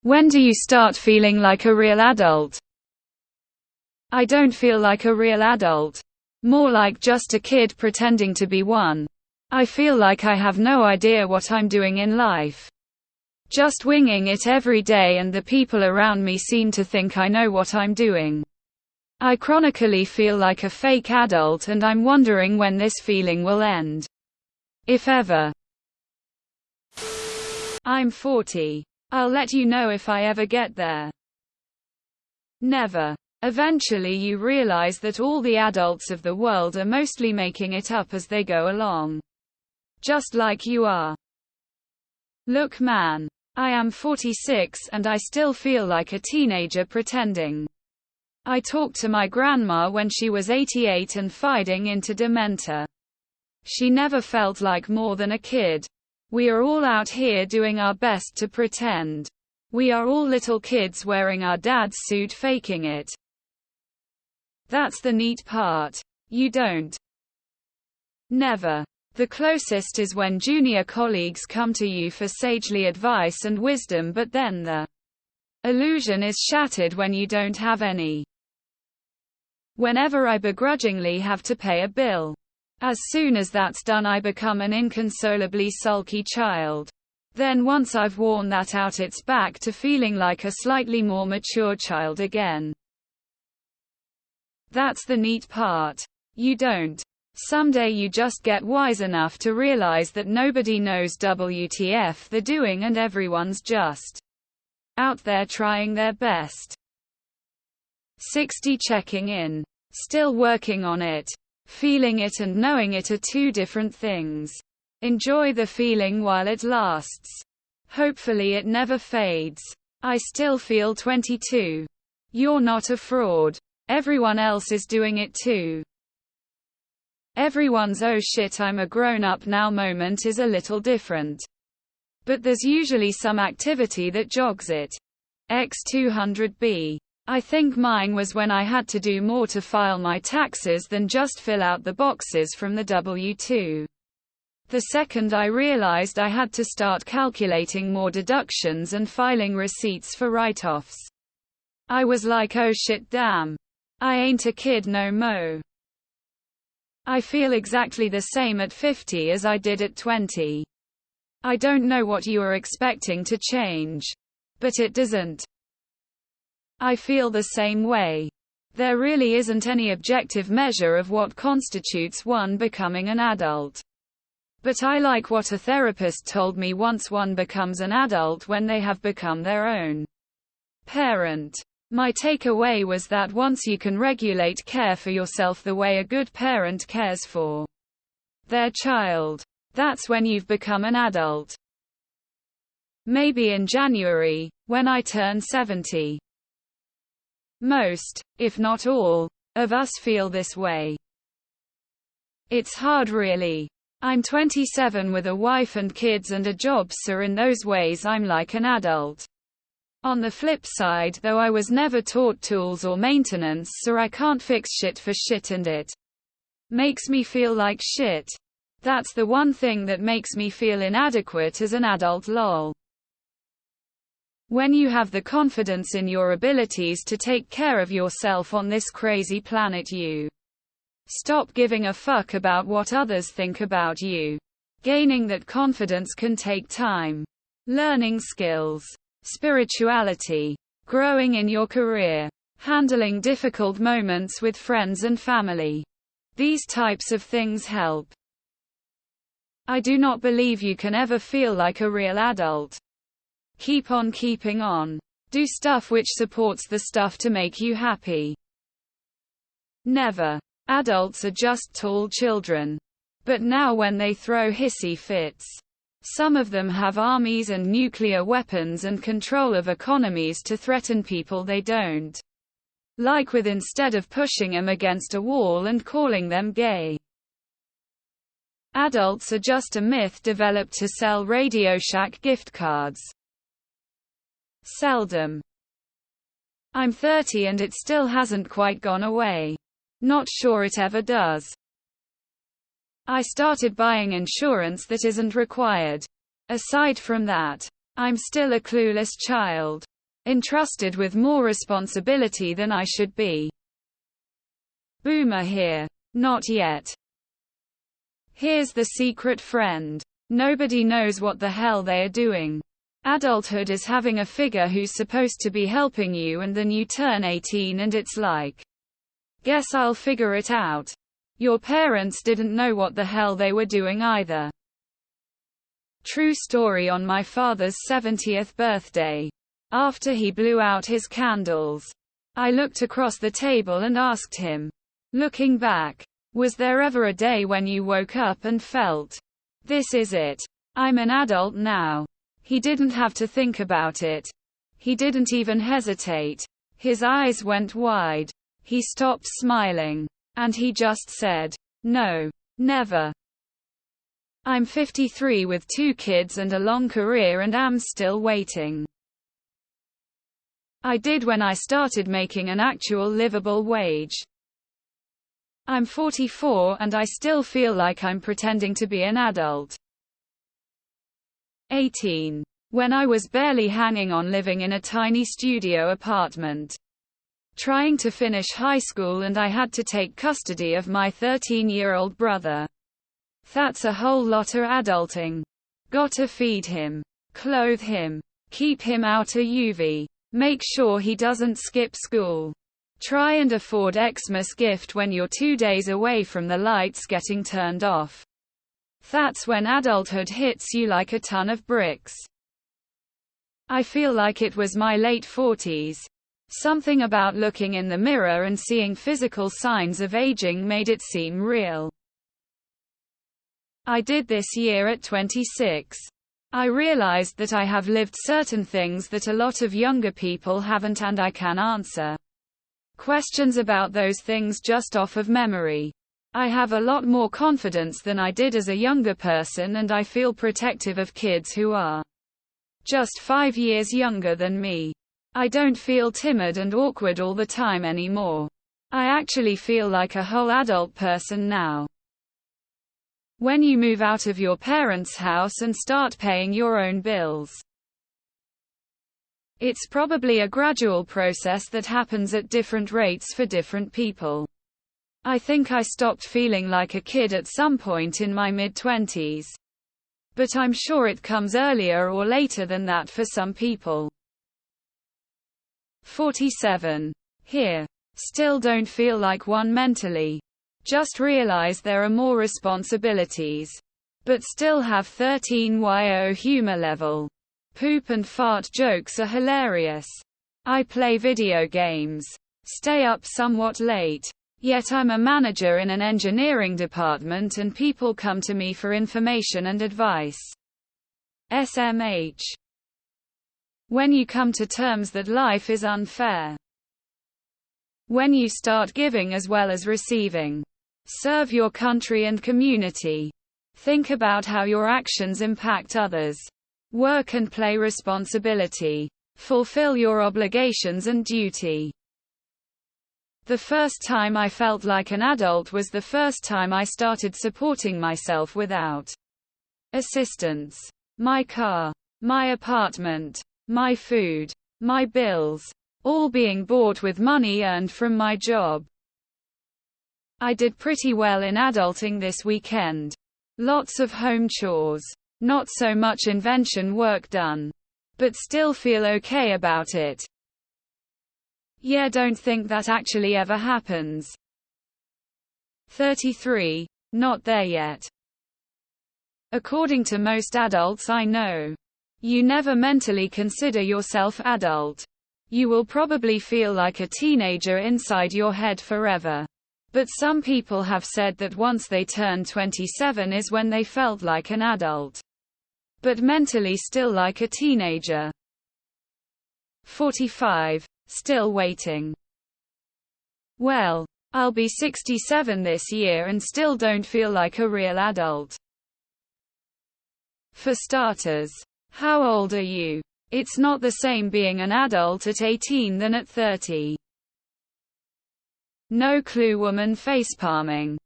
When do you start feeling like a real adult? I don't feel like a real adult. More like just a kid pretending to be one. I feel like I have no idea what I'm doing in life. Just winging it every day, and the people around me seem to think I know what I'm doing. I chronically feel like a fake adult, and I'm wondering when this feeling will end. If ever. I'm 40. I'll let you know if I ever get there. Never. Eventually you realize that all the adults of the world are mostly making it up as they go along. Just like you are. Look man. I am 46 and I still feel like a teenager pretending. I talked to my grandma when she was 88 and fading into dementia. She never felt like more than a kid. We are all out here doing our best to pretend. We are all little kids wearing our dad's suit, faking it. That's the neat part. You don't. Never. The closest is when junior colleagues come to you for sagely advice and wisdom, but then the illusion is shattered when you don't have any. Whenever I begrudgingly have to pay a bill. As soon as that's done, I become an inconsolably sulky child. Then once I've worn that out, it's back to feeling like a slightly more mature child again. That's the neat part. You don't. Someday you just get wise enough to realize that nobody knows WTF they're doing and everyone's just out there trying their best. 60 checking in. Still working on it. Feeling it and knowing it are two different things. Enjoy the feeling while it lasts. Hopefully it never fades. I still feel 22. You're not a fraud. Everyone else is doing it too. Everyone's "oh shit, I'm a grown-up now" moment is a little different. But there's usually some activity that jogs it. X200B. I think mine was when I had to do more to file my taxes than just fill out the boxes from the W-2. The second I realized I had to start calculating more deductions and filing receipts for write-offs. I was like, oh shit, damn. I ain't a kid no mo. I feel exactly the same at 50 as I did at 20. I don't know what you are expecting to change. But it doesn't. I feel the same way. There really isn't any objective measure of what constitutes one becoming an adult. But I like what a therapist told me once: one becomes an adult when they have become their own parent. My takeaway was that once you can regulate care for yourself the way a good parent cares for their child, that's when you've become an adult. Maybe in January, when I turn 70. Most, if not all, of us feel this way. It's hard really. I'm 27 with a wife and kids and a job, so in those ways I'm like an adult. On the flip side though, I was never taught tools or maintenance, so I can't fix shit for shit, and it makes me feel like shit. That's the one thing that makes me feel inadequate as an adult, lol. When you have the confidence in your abilities to take care of yourself on this crazy planet, you stop giving a fuck about what others think about you. Gaining that confidence can take time. Learning skills, spirituality, growing in your career, handling difficult moments with friends and family. These types of things help. I do not believe you can ever feel like a real adult. Keep on keeping on. Do stuff which supports the stuff to make you happy. Never. Adults are just tall children. But now when they throw hissy fits, some of them have armies and nuclear weapons and control of economies to threaten people they don't like with, instead of pushing them against a wall and calling them gay. Adults are just a myth developed to sell Radio Shack gift cards. Seldom. I'm 30 and it still hasn't quite gone away. Not sure it ever does. I started buying insurance that isn't required. Aside from that, I'm still a clueless child, entrusted with more responsibility than I should be. Boomer here. Not yet. Here's the secret friend. Nobody knows what the hell they are doing. Adulthood is having a figure who's supposed to be helping you, and then you turn 18 and it's like, guess I'll figure it out. Your parents didn't know what the hell they were doing either. True story. On my father's 70th birthday, after he blew out his candles, I looked across the table and asked him, looking back, was there ever a day when you woke up and felt, this is it. I'm an adult now. He didn't have to think about it. He didn't even hesitate. His eyes went wide. He stopped smiling. And he just said, no, never. I'm 53 with 2 kids and a long career and am still waiting. I did when I started making an actual livable wage. I'm 44 and I still feel like I'm pretending to be an adult. 18. When I was barely hanging on, living in a tiny studio apartment, trying to finish high school, and I had to take custody of my 13-year-old brother. That's a whole lotta adulting. Gotta feed him, clothe him, keep him out of UV, make sure he doesn't skip school. Try and afford Xmas gift when you're 2 days away from the lights getting turned off. That's when adulthood hits you like a ton of bricks. I feel like it was my late 40s. Something about looking in the mirror and seeing physical signs of aging made it seem real. I did this year at 26. I realized that I have lived certain things that a lot of younger people haven't, and I can answer questions about those things just off of memory. I have a lot more confidence than I did as a younger person, and I feel protective of kids who are just 5 years younger than me. I don't feel timid and awkward all the time anymore. I actually feel like a whole adult person now. When you move out of your parents' house and start paying your own bills, it's probably a gradual process that happens at different rates for different people. I think I stopped feeling like a kid at some point in my mid-20s. But I'm sure it comes earlier or later than that for some people. 47. Here. Still don't feel like one mentally. Just realize there are more responsibilities. But still have 13yo humor level. Poop and fart jokes are hilarious. I play video games. Stay up somewhat late. Yet I'm a manager in an engineering department and people come to me for information and advice. SMH. When you come to terms that life is unfair. When you start giving as well as receiving. Serve your country and community. Think about how your actions impact others. Work and play responsibility. Fulfill your obligations and duty. The first time I felt like an adult was the first time I started supporting myself without assistance. My car, my apartment, my food, my bills, all being bought with money earned from my job. I did pretty well in adulting this weekend. Lots of home chores. Not so much invention work done. But still feel okay about it. Yeah, don't think that actually ever happens. 33. Not there yet. According to most adults I know, you never mentally consider yourself adult. You will probably feel like a teenager inside your head forever. But some people have said that once they turn 27 is when they felt like an adult. But mentally still like a teenager. 45. Still waiting. Well, I'll be 67 this year and still don't feel like a real adult. For starters, how old are you? It's not the same being an adult at 18 than at 30. No clue. Woman facepalming.